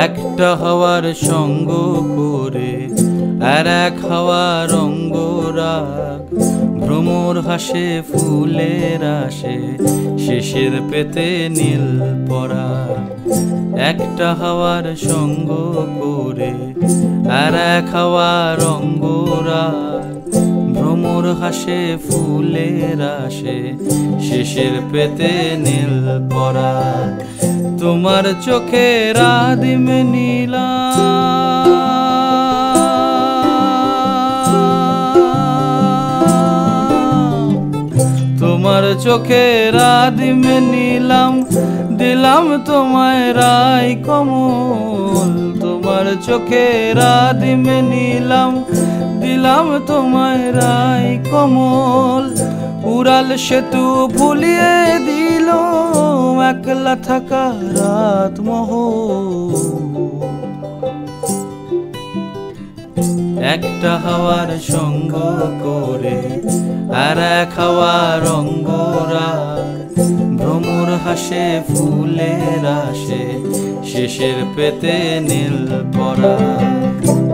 একটা হাওয়ার সঙ্গ করে আর এক হাওয়ার অঙ্গরাগ, ভ্রমর হাসে ফুলের আসে শেষের পেতে নীল পরাগ। একটা হাওয়ার সঙ্গ করে আর এক হাওয়ার অঙ্গরাগ, ভ্রমর হাসে ফুলের আসে শেষের পেতে নীল পরাগ। তোমার চোখের আদিম নীলা, তোমার চোখের আদিম নীলাম, দিলাম তোমায় রাই কমল। তোমার চোখের আদিম নীলাম, দিলাম তোমায় রাই কমল। উড়াল সেতু ভুলিয়ে দিল একলা থাকা রাত মহল। একটা হাওয়ার সঙ্গ করে আর এক হাওয়ার অঙ্গরাগ, ভ্রমর হাসে ফুলের আসে শেষের পেতে নীল পরাগ।